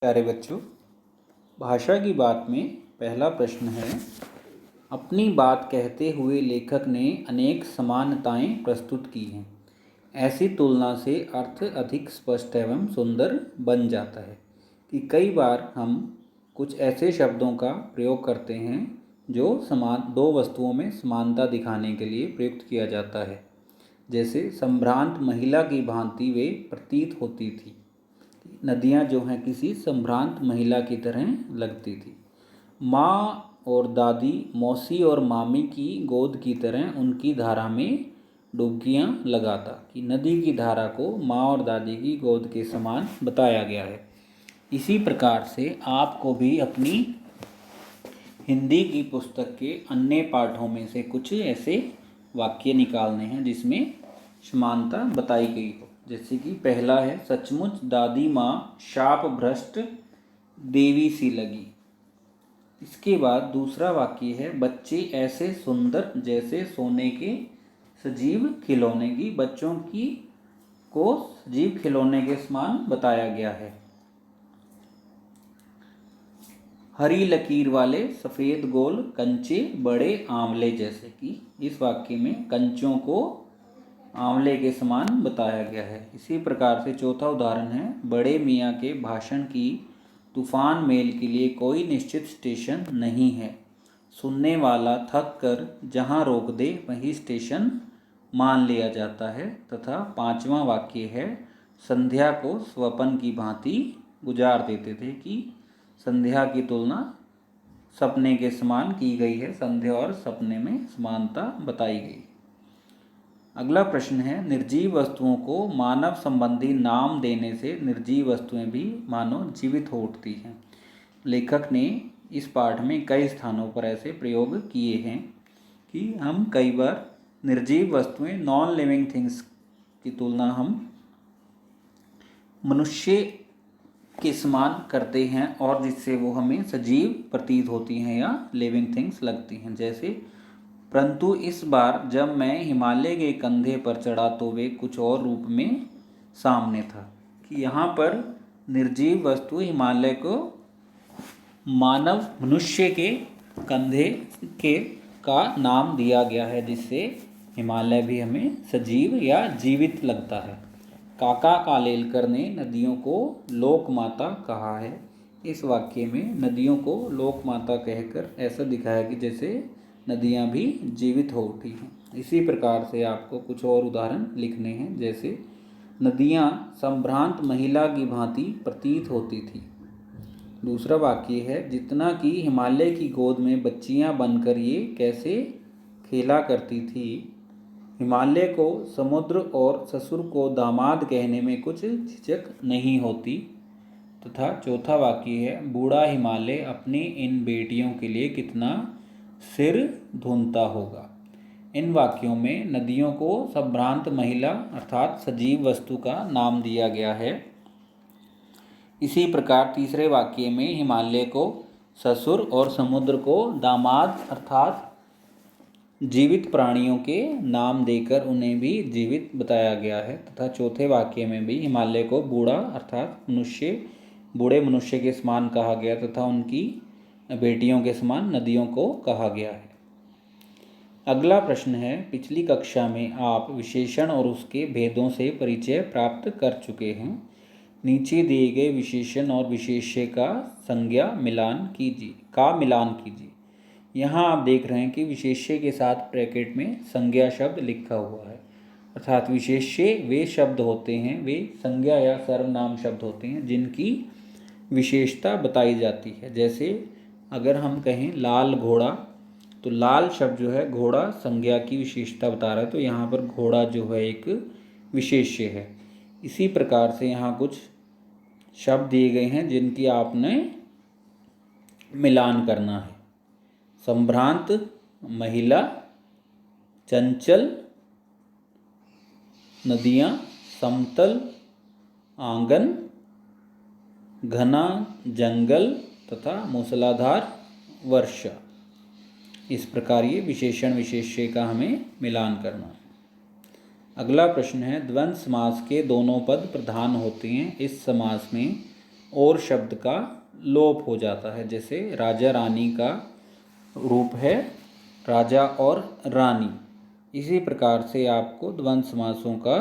प्यारे बच्चों, भाषा की बात में पहला प्रश्न है। अपनी बात कहते हुए लेखक ने अनेक समानताएं प्रस्तुत की हैं। ऐसी तुलना से अर्थ अधिक स्पष्ट एवं सुंदर बन जाता है कि कई बार हम कुछ ऐसे शब्दों का प्रयोग करते हैं जो दो वस्तुओं में समानता दिखाने के लिए प्रयुक्त किया जाता है। जैसे संभ्रांत महिला की भांति वे प्रतीत होती थी। नदियाँ जो हैं किसी संभ्रांत महिला की तरह लगती थी। माँ और दादी मौसी और मामी की गोद की तरह उनकी धारा में डुबकियाँ लगाता कि नदी की धारा को माँ और दादी की गोद के समान बताया गया है। इसी प्रकार से आपको भी अपनी हिंदी की पुस्तक के अन्य पाठों में से कुछ ऐसे वाक्य निकालने हैं जिसमें समानता बताई गई हो। जैसे कि पहला है, सचमुच दादी माँ शाप भ्रष्ट देवी सी लगी। इसके बाद दूसरा वाक्य है, बच्चे ऐसे सुंदर जैसे सोने के सजीव खिलौने की बच्चों की को सजीव खिलौने के समान बताया गया है। हरी लकीर वाले सफ़ेद गोल कंचे बड़े आंवले जैसे कि इस वाक्य में कंचों को आंवले के समान बताया गया है। इसी प्रकार से चौथा उदाहरण है, बड़े मियाँ के भाषण की तूफान मेल के लिए कोई निश्चित स्टेशन नहीं है। सुनने वाला थक कर जहाँ रोक दे वही स्टेशन मान लिया जाता है। तथा पांचवा वाक्य है, संध्या को स्वप्न की भांति गुजार देते थे कि संध्या की तुलना सपने के समान की गई है। संध्या और सपने में समानता बताई गई। अगला प्रश्न है, निर्जीव वस्तुओं को मानव संबंधी नाम देने से निर्जीव वस्तुएं भी मानो जीवित हो उठती हैं। लेखक ने इस पाठ में कई स्थानों पर ऐसे प्रयोग किए हैं कि हम कई बार निर्जीव वस्तुएं नॉन लिविंग थिंग्स की तुलना हम मनुष्य के समान करते हैं और जिससे वो हमें सजीव प्रतीत होती हैं या लिविंग थिंग्स लगती हैं। जैसे, परंतु इस बार जब मैं हिमालय के कंधे पर चढ़ा तो वे कुछ और रूप में सामने था। कि यहाँ पर निर्जीव वस्तु हिमालय को मानव मनुष्य के कंधे के का नाम दिया गया है, जिससे हिमालय भी हमें सजीव या जीवित लगता है। काका कालेलकर ने नदियों को लोक माता कहा है। इस वाक्य में नदियों को लोक माता कहकर ऐसा दिखाया कि जैसे नदियाँ भी जीवित हो उठी हैं। इसी प्रकार से आपको कुछ और उदाहरण लिखने हैं। जैसे, नदियाँ संभ्रांत महिला की भांति प्रतीत होती थी। दूसरा वाक्य है, जितना कि हिमालय की गोद में बच्चियाँ बनकर ये कैसे खेला करती थी। हिमालय को समुद्र और ससुर को दामाद कहने में कुछ झिझक नहीं होती। तथा चौथा वाक्य है, बूढ़ा हिमालय अपनी इन बेटियों के लिए कितना सिर धुनता होगा। इन वाक्यों में नदियों को संभ्रांत महिला अर्थात सजीव वस्तु का नाम दिया गया है। इसी प्रकार तीसरे वाक्य में हिमालय को ससुर और समुद्र को दामाद अर्थात जीवित प्राणियों के नाम देकर उन्हें भी जीवित बताया गया है। तथा चौथे वाक्य में भी हिमालय को बूढ़ा अर्थात बूढ़े मनुष्य के समान कहा गया तथा उनकी बेटियों के समान नदियों को कहा गया है। अगला प्रश्न है, पिछली कक्षा में आप विशेषण और उसके भेदों से परिचय प्राप्त कर चुके हैं। नीचे दिए गए विशेषण और विशेष्य का मिलान कीजिए। यहाँ आप देख रहे हैं कि विशेष्य के साथ ब्रैकेट में संज्ञा शब्द लिखा हुआ है। अर्थात विशेष्य वे शब्द होते हैं, वे संज्ञा या सर्वनाम शब्द होते हैं जिनकी विशेषता बताई जाती है। जैसे अगर हम कहें लाल घोड़ा, तो लाल शब्द जो है घोड़ा संज्ञा की विशेषता बता रहा है, तो यहाँ पर घोड़ा जो है एक विशेष्य है। इसी प्रकार से यहाँ कुछ शब्द दिए गए हैं जिनकी आपने मिलान करना है। संभ्रांत महिला, चंचल नदियाँ, समतल आंगन, घना जंगल तथा मूसलाधार वर्षा। इस प्रकार ये विशेषण विशेष्य का हमें मिलान करना है। अगला प्रश्न है, द्वंद्व समास के दोनों पद प्रधान होते हैं। इस समास में और शब्द का लोप हो जाता है। जैसे राजा रानी का रूप है राजा और रानी। इसी प्रकार से आपको द्वंद्व समासों का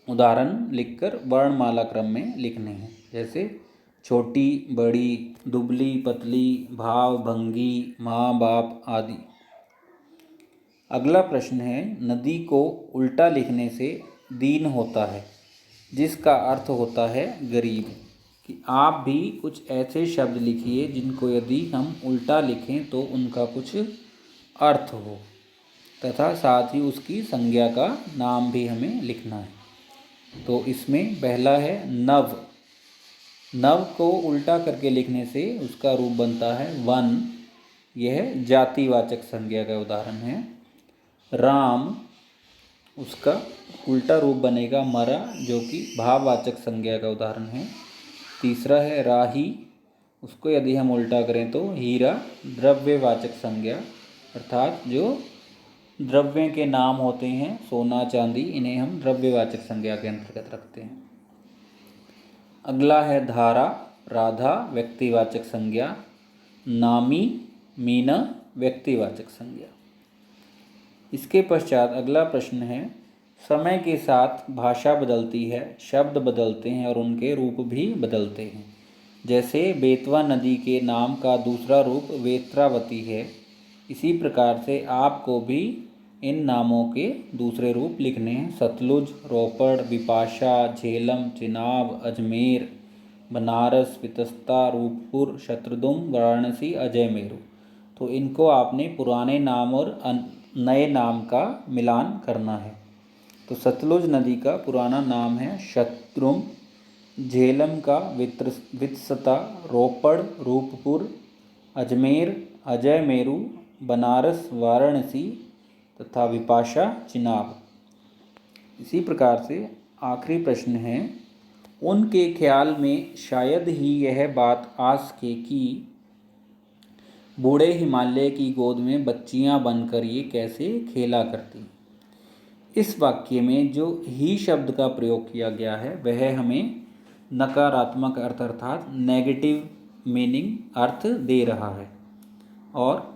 उदाहरण लिखकर वर्णमाला क्रम में लिखने हैं। जैसे छोटी, बड़ी, दुबली, पतली, भाव, भंगी, माँ बाप आदि। अगला प्रश्न है, नदी को उल्टा लिखने से दीन होता है, जिसका अर्थ होता है गरीब। कि आप भी कुछ ऐसे शब्द लिखिए जिनको यदि हम उल्टा लिखें तो उनका कुछ अर्थ हो, तथा साथ ही उसकी संज्ञा का नाम भी हमें लिखना है। तो इसमें पहला है नव। नव को उल्टा करके लिखने से उसका रूप बनता है वन। यह जातिवाचक संज्ञा का उदाहरण है। राम, उसका उल्टा रूप बनेगा मरा, जो कि भाववाचक संज्ञा का उदाहरण है। तीसरा है राही। उसको यदि हम उल्टा करें तो हीरा, द्रव्यवाचक संज्ञा, अर्थात जो द्रव्य के नाम होते हैं, सोना चांदी, इन्हें हम द्रव्यवाचक संज्ञा के अंतर्गत रखते हैं। अगला है धारा। राधा व्यक्तिवाचक संज्ञा, नामी, मीना व्यक्तिवाचक संज्ञा। इसके पश्चात अगला प्रश्न है, समय के साथ भाषा बदलती है, शब्द बदलते हैं और उनके रूप भी बदलते हैं। जैसे बेतवा नदी के नाम का दूसरा रूप वेत्रावती है, इसी प्रकार से आपको भी इन नामों के दूसरे रूप लिखने हैं। सतलुज, रोपड़, बिपाशा, झेलम, चिनाब, अजमेर, बनारस, वितस्ता, रूपपुर, शत्रुदुम, वाराणसी, अजयमेरू। तो इनको आपने पुराने नाम और नए नाम का मिलान करना है। तो सतलुज नदी का पुराना नाम है शत्रुम, झेलम का वितस्ता, रोपड़ रूपपुर, अजमेर अजयमेरू, बनारस वाराणसी तथा विपाशा चिनाब। इसी प्रकार से आखिरी प्रश्न है, उनके ख्याल में शायद ही यह बात आ सके कि बूढ़े हिमालय की गोद में बच्चियां बनकर ये कैसे खेला करती। इस वाक्य में जो ही शब्द का प्रयोग किया गया है वह हमें नकारात्मक अर्थ अर्थात नेगेटिव मीनिंग अर्थ दे रहा है। और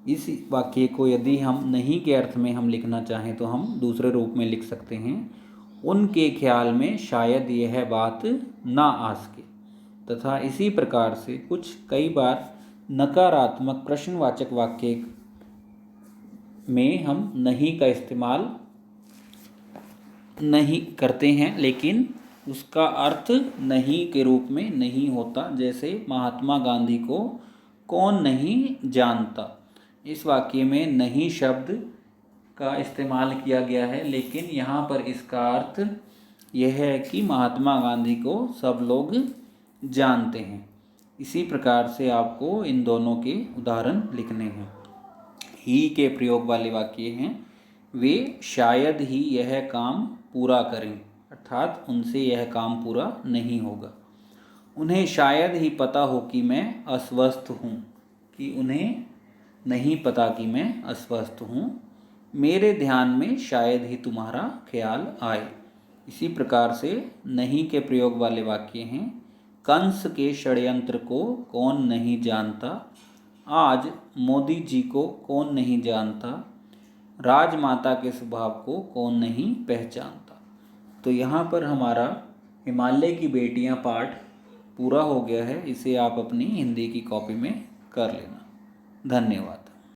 इस वाक्य को यदि हम नहीं के अर्थ में हम लिखना चाहें तो हम दूसरे रूप में लिख सकते हैं, उनके ख्याल में शायद यह बात ना आ सके। तथा इसी प्रकार से कुछ कई बार नकारात्मक प्रश्नवाचक वाक्य में हम नहीं का इस्तेमाल नहीं करते हैं, लेकिन उसका अर्थ नहीं के रूप में नहीं होता। जैसे महात्मा गांधी को कौन नहीं जानता। इस वाक्य में नहीं शब्द का इस्तेमाल किया गया है, लेकिन यहाँ पर इसका अर्थ यह है कि महात्मा गांधी को सब लोग जानते हैं। इसी प्रकार से आपको इन दोनों के उदाहरण लिखने हैं। ही के प्रयोग वाले वाक्य हैं, वे शायद ही यह काम पूरा करें, अर्थात उनसे यह काम पूरा नहीं होगा। उन्हें शायद ही पता हो कि मैं अस्वस्थ हूँ, कि उन्हें नहीं पता कि मैं अस्वस्थ हूँ। मेरे ध्यान में शायद ही तुम्हारा ख्याल आए। इसी प्रकार से नहीं के प्रयोग वाले वाक्य हैं, कंस के षड्यंत्र को कौन नहीं जानता, आज मोदी जी को कौन नहीं जानता, राजमाता के स्वभाव को कौन नहीं पहचानता। तो यहाँ पर हमारा हिमालय की बेटियाँ पाठ पूरा हो गया है। इसे आप अपनी हिंदी की कॉपी में कर लेना। धन्यवाद।